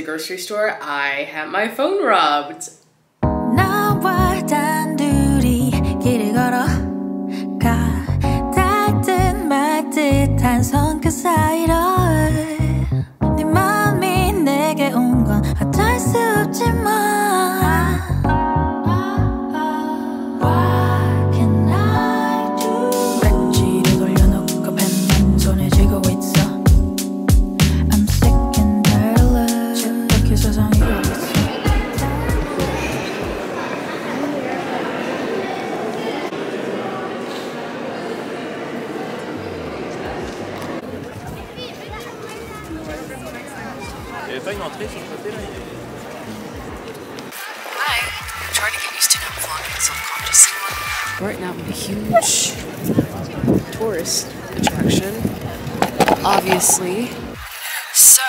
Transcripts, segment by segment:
grocery store, I had my phone rubbed. 나와 단둘이 길을 걸어가 닿듯 말듯한 손끝 사이로 네 맘이 내게 온 건 어쩔 수 없지만 What can I do? 배지를 돌려놓고 펜만 손에 쥐고 있어 I'm sick and tired 집밖에 세상이 어딨어 Hi, I'm trying to get used to not vlogging self-consciously. Right now I'm a huge tourist attraction, obviously. So,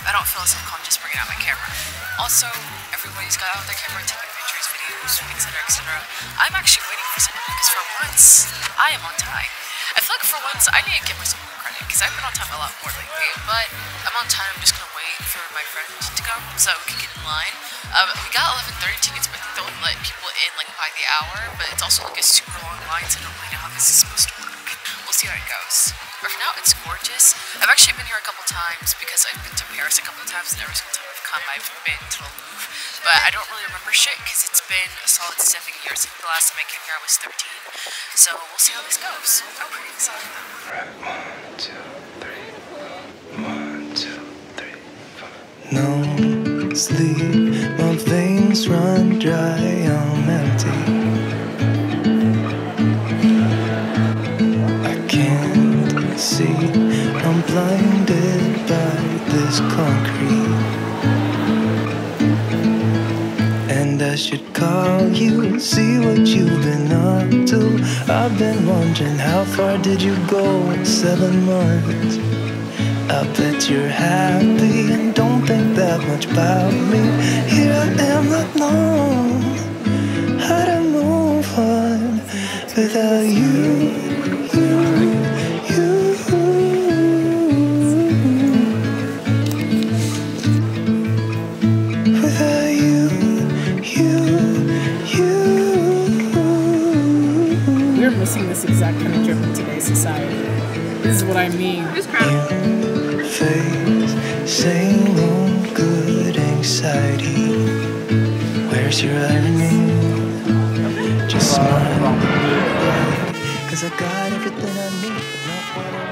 I don't feel self-conscious bringing out my camera. Also, everybody's got out their camera taking pictures, videos, etc, etc. I'm actually waiting for someone because for once, I am on time. I feel like for once, I need to give myself more credit because I've been on time a lot more lately, but I'm on time. I'm just gonna wait for my friend to come so we can get in line. We got 11:30 tickets, but they don't let people in like by the hour, but it's also like a super long line, so I don't really know how this is supposed to work. We'll see how it goes. But for now, it's gorgeous. I've actually been here a couple times because I've been to Paris a couple of times, and every single time I've come, I've been to the Louvre. But I don't really remember shit because it's been a solid 7 years. I think the last time I came here I was 13. So we'll see how this goes. I'm pretty excited though. Right, 1, 2, 3. 1, 2, 3, 4. No sleep, my veins run dry, I'm empty. I can't see, I'm blinded by this concrete. And I should call you, see what you've been up to. I've been wondering, how far did you go? 7 months. I bet you're happy and don't think that much about me. Here I am, not knowing how to move on without you. We're missing this exact kind of trip in today's society. This is what I mean. Who's crowded? Face, same old good anxiety. Where's your irony? Just smile, cause I got everything I need, not what I want.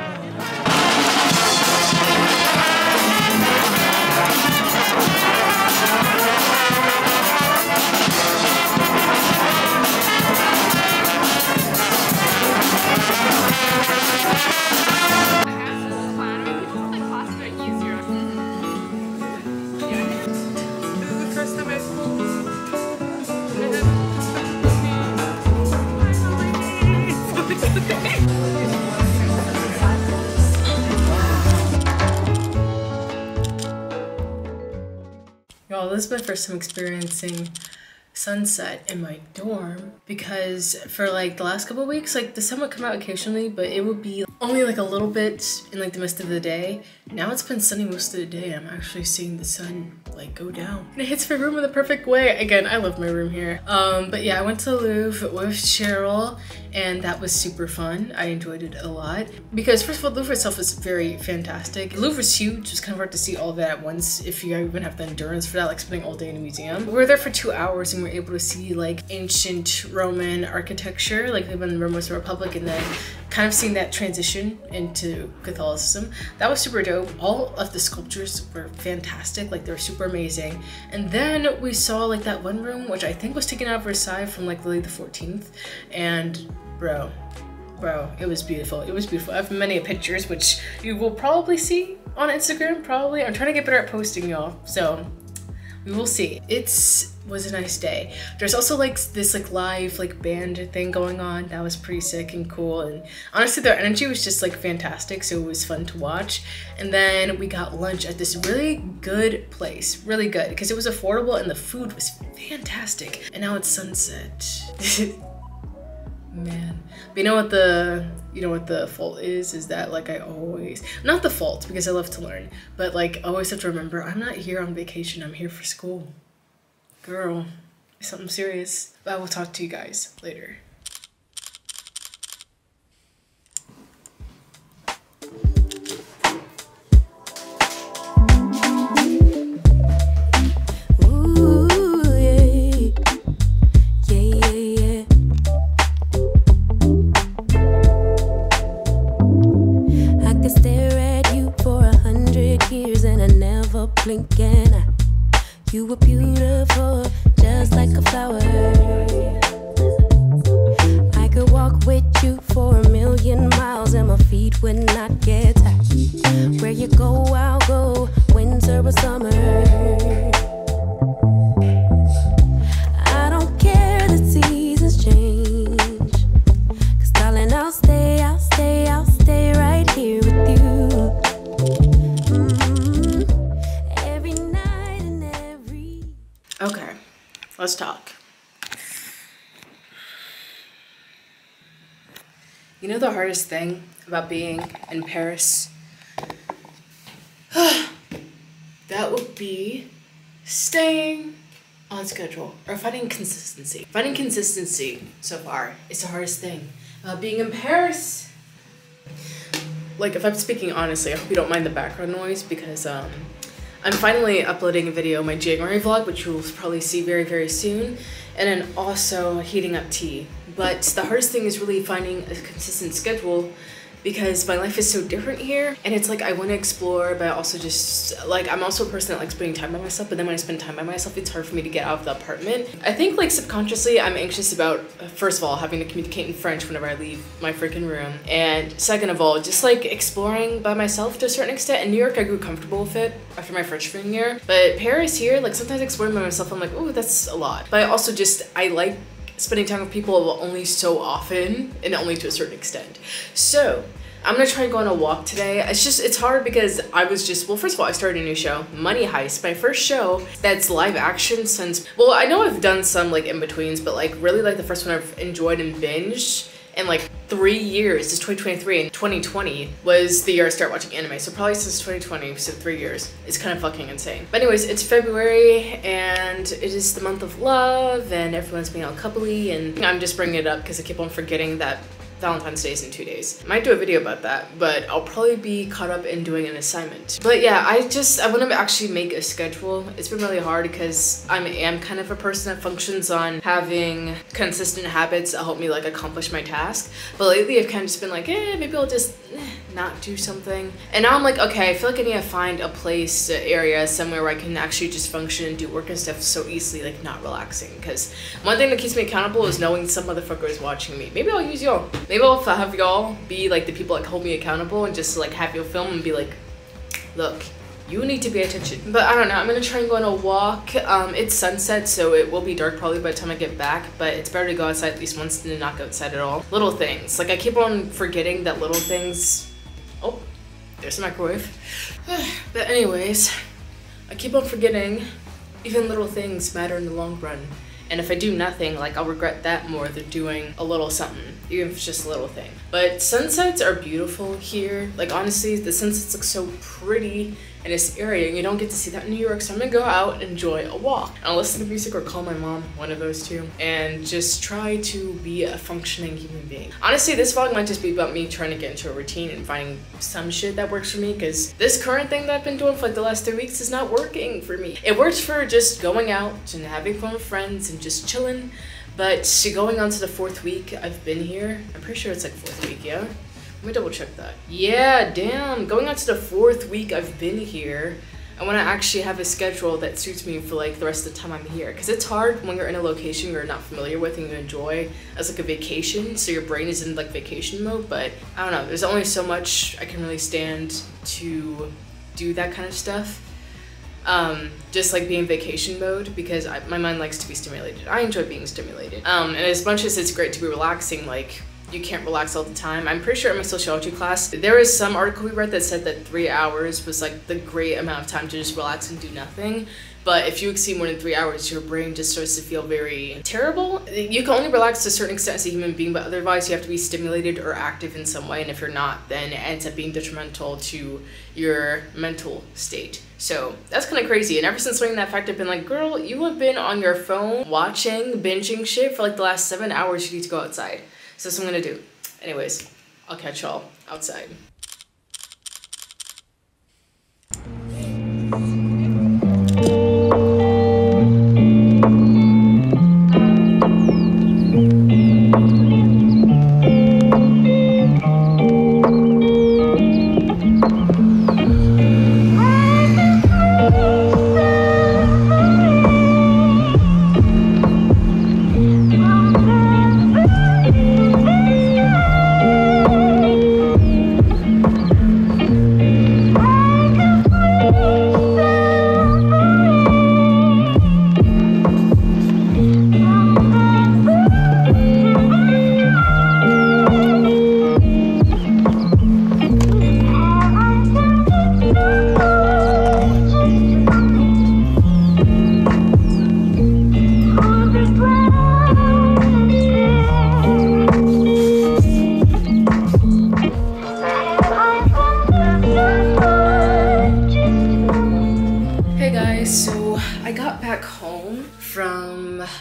Y'all, this is my first time experiencing sunset in my dorm because for like the last couple of weeks, like the sun would come out occasionally, but it would be only like a little bit in like the midst of the day. Now it's been sunny most of the day. I'm actually seeing the sun like go down. And it hits my room in the perfect way. Again, I love my room here. But yeah, I went to the Louvre with Cheryl and that was super fun. I enjoyed it a lot because first of all, the Louvre itself is very fantastic. The Louvre is huge. It's kind of hard to see all of that at once if you even have the endurance for that, like spending all day in a museum. We were there for 2 hours and we were able to see like ancient Roman architecture, like when Rome was a republic, and then kind of seeing that transition into Catholicism. That was super dope. All of the sculptures were fantastic, like they were super amazing. And then we saw like that one room, which I think was taken out of Versailles from like Louis XIV, and bro, it was beautiful. It was beautiful. I have many pictures, which you will probably see on Instagram, probably. I'm trying to get better at posting, y'all, so we will see. It was a nice day. There's also like this like live like band thing going on. That was pretty sick and cool, and honestly their energy was just like fantastic, so it was fun to watch. And then we got lunch at this really good place, really good, because it was affordable and the food was fantastic. And now it's sunset. Man. But you know what the fault is that like I always, not the fault because I love to learn, but like I always have to remember I'm not here on vacation, I'm here for school. Girl, it's something serious. But I will talk to you guys later. Blinking, you were beautiful, just like a flower. I could walk with you for 1,000,000 miles and my feet would not get tired. Where you go, I'll go, winter or summer. I don't care the seasons change, 'cause darling, I'll stay right here with you. Okay, let's talk. You know the hardest thing about being in Paris? That would be staying on schedule or finding consistency. Finding consistency so far is the hardest thing about being in Paris. Like, if I'm speaking honestly, I hope you don't mind the background noise because I'm finally uploading a video, my January vlog, which you will probably see very, very soon, and then also heating up tea. But the hardest thing is really finding a consistent schedule because my life is so different here, and it's like I want to explore, but I also just like I'm also a person that likes spending time by myself, but then when I spend time by myself it's hard for me to get out of the apartment. I think like subconsciously I'm anxious about, first of all, having to communicate in French whenever I leave my freaking room, and second of all, just like exploring by myself to a certain extent. In New York I grew comfortable with it after my freshman year, but Paris here, like sometimes exploring by myself I'm like, oh, that's a lot. But I like spending time with people only so often and only to a certain extent. So I'm gonna try and go on a walk today. It's hard because I was just, well, first of all, I started a new show, Money Heist, my first show that's live action since, well, I know I've done some like in-betweens, but like really like the first one I've enjoyed and binged in like 3 years. It's 2023 and 2020 was the year I started watching anime. So probably since 2020, so 3 years. It's kind of fucking insane. But anyways, it's February and it is the month of love and everyone's being all coupley, and I'm just bringing it up because I keep on forgetting that Valentine's Day is in 2 days. I might do a video about that, but I'll probably be caught up in doing an assignment. But yeah, I want to actually make a schedule. It's been really hard because I am kind of a person that functions on having consistent habits that help me like accomplish my task. But lately I've kind of just been like, maybe I'll just not do something. And now I'm like, okay, I feel like I need to find a place, an area, somewhere where I can actually just function and do work and stuff so easily, like not relaxing. Because one thing that keeps me accountable is knowing some motherfucker is watching me. Maybe I'll use y'all. Maybe I'll have y'all be like the people that hold me accountable and just like have you film and be like, look, you need to pay attention. But I don't know, I'm gonna try and go on a walk. It's sunset, so it will be dark probably by the time I get back, but it's better to go outside at least once than to not go outside at all. Little things, like I keep on forgetting that little things, oh, there's the microwave. But anyways, I keep on forgetting even little things matter in the long run. And if I do nothing, like I'll regret that more than doing a little something, even if it's just a little thing. But sunsets are beautiful here. Like honestly, the sunsets look so pretty in this area and you don't get to see that in New York. So I'm gonna go out and enjoy a walk. I'll listen to music or call my mom, one of those two, and just try to be a functioning human being. Honestly, this vlog might just be about me trying to get into a routine and finding some shit that works for me, because this current thing that I've been doing for like the last 3 weeks is not working for me. It works for just going out and having fun with friends and just chilling, but going on to the 4th week I've been here, I'm pretty sure it's like 4th week, yeah? Let me double check that. Yeah, damn, going on to the 4th week I've been here, I want to actually have a schedule that suits me for like the rest of the time I'm here, because it's hard when you're in a location you're not familiar with and you enjoy as like a vacation, so your brain is in like vacation mode. But I don't know, there's only so much I can really stand to do that kind of stuff. Just like being vacation mode, because my mind likes to be stimulated. I enjoy being stimulated. And as much as it's great to be relaxing, like you can't relax all the time. I'm pretty sure in my sociology class, there was some article we read that said that 3 hours was like the great amount of time to just relax and do nothing. But if you exceed more than 3 hours, your brain just starts to feel very terrible. You can only relax to a certain extent as a human being, but otherwise you have to be stimulated or active in some way. And if you're not, then it ends up being detrimental to your mental state. So that's kind of crazy. And ever since learning that fact, I've been like, girl, you have been on your phone watching, binging shit for like the last 7 hours. You need to go outside. So that's what I'm gonna do. Anyways, I'll catch y'all outside.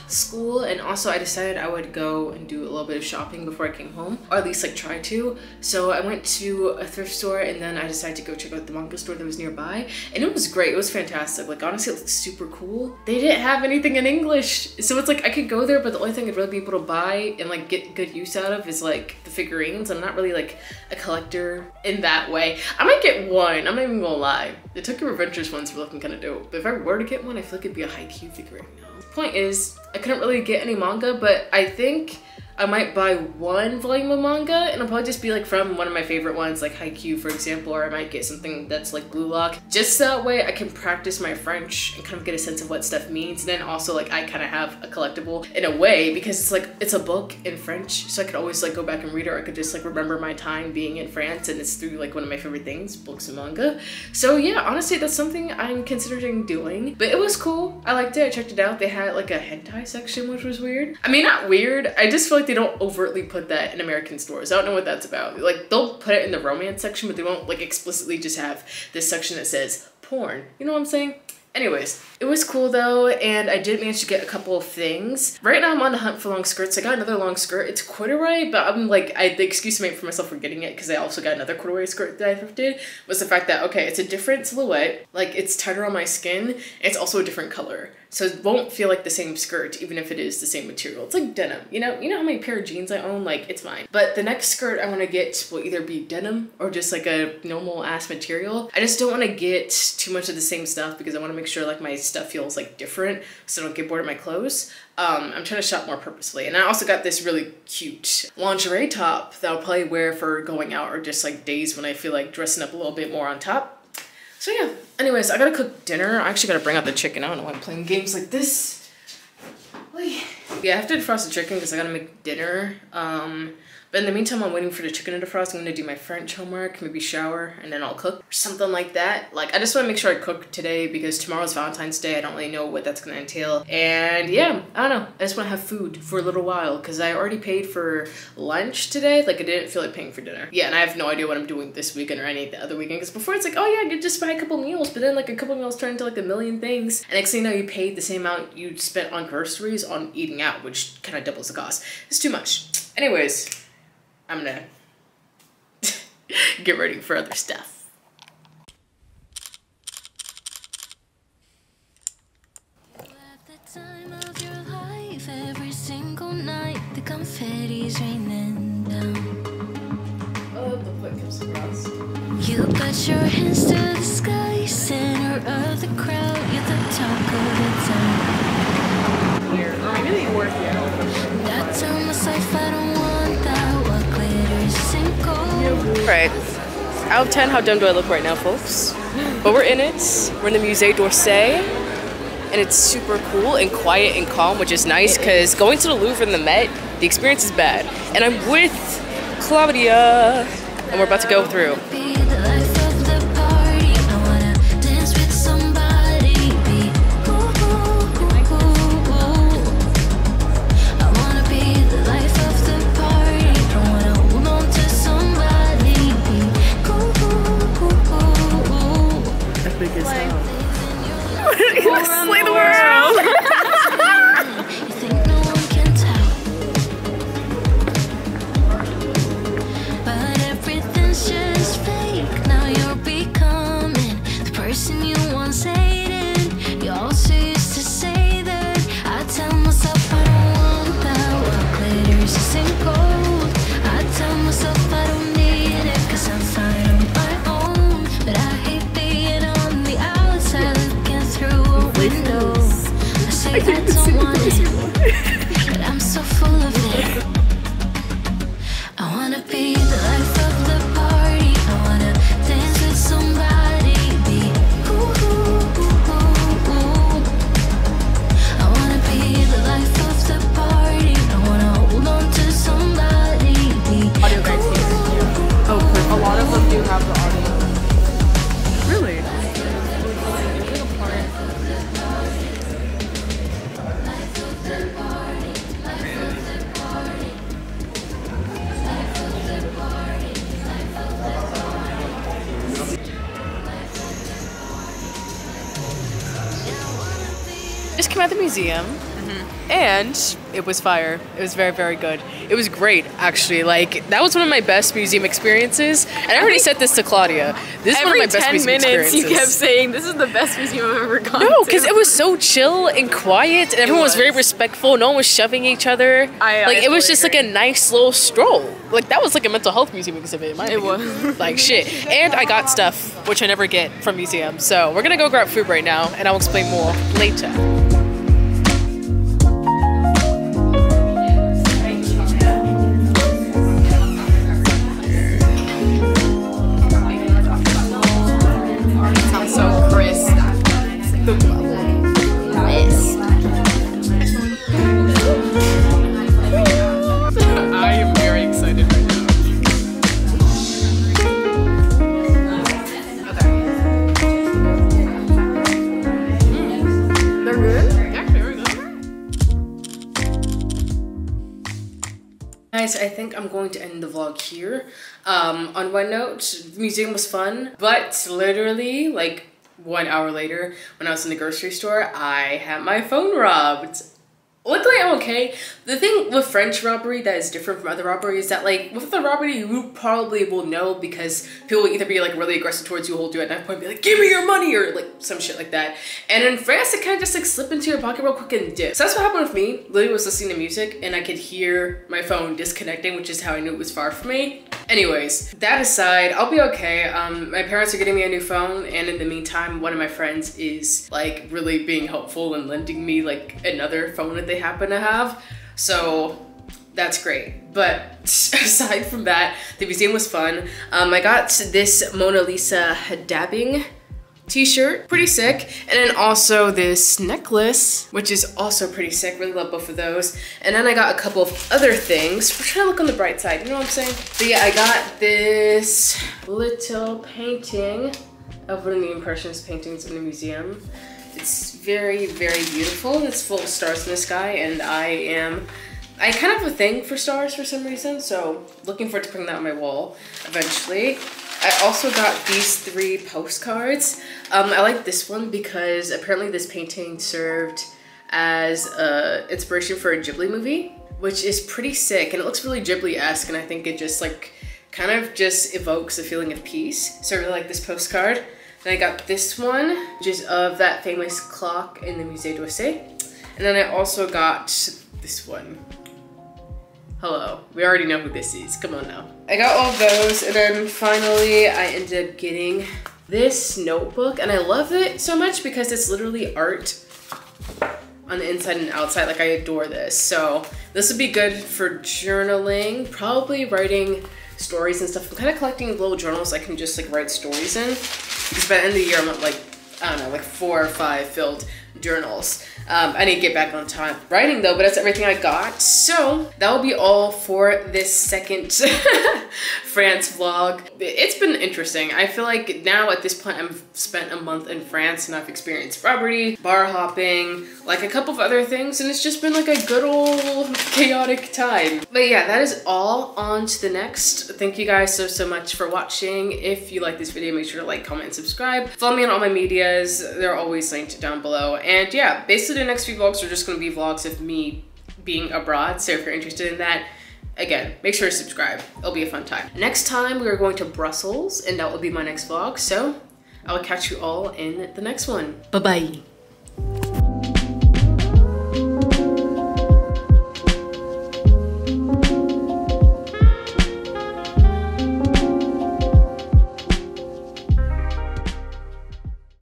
School, and also I decided I would go and do a little bit of shopping before I came home, or at least like try to. So I went to a thrift store, and then I decided to go check out the manga store that was nearby, and it was great. It was fantastic. Like honestly, it looked super cool. They didn't have anything in English, so it's like I could go there, but the only thing I'd really be able to buy and like get good use out of is like the figurines. I'm not really like a collector in that way. I might get one, I'm not even gonna lie. The Tokyo Revengers ones were looking kind of dope, but if I were to get one, I feel like it'd be a Haikyuu figurine. Point is, I couldn't really get any manga, but I think I might buy one volume of manga, and it'll probably just be like from one of my favorite ones, like Haikyuu for example, or I might get something that's like Blue Lock, just that way I can practice my French and kind of get a sense of what stuff means. And then also like I kind of have a collectible in a way, because it's like it's a book in French, so I could always like go back and read it, or I could just like remember my time being in France, and it's through like one of my favorite things, books and manga. So yeah, honestly that's something I'm considering doing, but it was cool. I liked it. I checked it out. They had like a hentai section, which was weird. I mean, not weird, I just feel like they don't overtly put that in American stores. I don't know what that's about. Like they'll put it in the romance section, but they won't like explicitly just have this section that says porn. You know what I'm saying? Anyways, it was cool though, and I did manage to get a couple of things. Right now I'm on the hunt for long skirts. I got another long skirt. It's corduroy, but I'm like, the excuse I made for myself for getting it, because I also got another corduroy skirt that I thrifted, was the fact that, okay, it's a different silhouette, like it's tighter on my skin, and it's also a different color. So it won't feel like the same skirt, even if it is the same material. It's like denim, you know how many pair of jeans I own? Like, it's mine. But the next skirt I want to get will either be denim or just like a normal ass material. I just don't want to get too much of the same stuff, because I want to make sure like my stuff feels like different, so I don't get bored of my clothes. I'm trying to shop more purposefully. And I also got this really cute lingerie top that I'll probably wear for going out, or just like days when I feel like dressing up a little bit more on top. So yeah, anyways, I gotta cook dinner. I actually gotta bring out the chicken. I don't know why I'm playing games like this. Yeah, I have to defrost the chicken because I gotta make dinner. But in the meantime, I'm waiting for the chicken to defrost. I'm gonna do my French homework, maybe shower, and then I'll cook or something like that. Like, I just wanna make sure I cook today, because tomorrow's Valentine's Day. I don't really know what that's gonna entail. And yeah, I don't know. I just wanna have food for a little while, because I already paid for lunch today. Like, I didn't feel like paying for dinner. Yeah, and I have no idea what I'm doing this weekend or any other weekend, because before it's like, oh yeah, I could just buy a couple meals, but then like a couple meals turn into like a million things. And next thing you know, you paid the same amount you spent on groceries on eating out, which kind of doubles the cost. It's too much. Anyways, I'm gonna get ready for other stuff. You have the time of your life every single night. The confetti's raining down. Oh, the foot comes across. You got your hands to the sky, center of the crowd. You're the talk of the town. Here, or maybe you work here. That's on my life, I don't want that. What glitters and gold. Right. Out of 10, how dumb do I look right now, folks? But we're in it. We're in the Musée d'Orsay. and it's super cool and quiet and calm, which is nice because going to the Louvre and the Met, the experience is bad. And I'm with Claudia, and we're about to go through. Slay the world! But everything's just fake. Now you're becoming the person you once hated. You also used to say that. I tell myself I don't want that. What glitters isn't gold. I tell myself I don't need it, 'cause I'm fine on my own. But I hate being on the outside looking through a window. I say I don't want it, but I'm so full of it. I wanna be the life of the party. I wanna dance with somebody. Be ooh, ooh, ooh, ooh, ooh. I wanna be the life of the party. I wanna hold on to somebody. Be Audio guys here. Oh, a lot of them do have the audio. Really? Just came out of the museum, and it was fire. It was very, very good. It was great, actually. Like, that was one of my best museum experiences. And I already said this to Claudia. This is one of my best museum experiences. You kept saying, this is the best museum I've ever gone to. No, because it was so chill and quiet, and everyone was very respectful. No one was shoving each other. It was just like a nice little stroll. Like, that was like a mental health museum exhibit in my opinion. It was. Like, shit. And I got stuff, which I never get from museums. So we're gonna go grab food right now, and I'll explain more later. So crisp. I am very excited right now. They're good? Yeah, very good. Guys, I think I'm going to end the vlog here. On one note, the museum was fun, but literally like 1 hour later, when I was in the grocery store, I had my phone robbed. Luckily, I'm okay. The thing with French robbery that is different from other robberies is that, like, with the robbery, you probably will know because people will either be, like, really aggressive towards you, hold you at knife point, and be like, give me your money, or, like, some shit like that. And in France, it kind of just, like, slip into your pocket real quick and dip. So that's what happened with me. Literally was listening to music, and I could hear my phone disconnecting, which is how I knew it was far from me. Anyways, that aside, I'll be okay. My parents are getting me a new phone, and in the meantime, one of my friends is, like, really being helpful and lending me, like, another phone that they happen to have. So that's great. But aside from that, the museum was fun. I got this Mona Lisa dabbing t-shirt, pretty sick. And then also this necklace, which is also pretty sick. Really love both of those. And then I got a couple of other things. We're trying to look on the bright side, you know what I'm saying? So yeah, I got this little painting of one of the Impressionist paintings in the museum. It's very, very beautiful. It's full of stars in the sky, and I kind of have a thing for stars for some reason, so looking forward to putting that on my wall eventually. I also got these 3 postcards. I like this one because apparently this painting served as inspiration for a Ghibli movie, which is pretty sick, and it looks really Ghibli-esque, and I think it just like kind of just evokes a feeling of peace. So I really like this postcard. Then I got this one, which is of that famous clock in the Musée d'Orsay. And then I also got this one. Hello, we already know who this is, come on now. I got all of those, and then finally I ended up getting this notebook, and I love it so much because it's literally art on the inside and outside. Like, I adore this. So this would be good for journaling, probably writing stories and stuff. I'm kind of collecting little journals I can just like write stories in. Because by the end of the year, I'm at like, I don't know, like 4 or 5 filled journals. I need to get back on time writing though, but that's everything I got. So that will be all for this second France vlog. It's been interesting. I feel like now at this point I've spent a month in France and I've experienced property, bar hopping, like a couple of other things, and it's just been like a good old chaotic time. But yeah, that is all. On to the next. Thank you guys so much for watching. If you like this video, make sure to like, comment, and subscribe. Follow me on all my medias. They're always linked down below. And yeah, basically the next few vlogs are just gonna be vlogs of me being abroad. So if you're interested in that, again, make sure to subscribe. It'll be a fun time. Next time we are going to Brussels and that will be my next vlog. So I will catch you all in the next one. Bye-bye.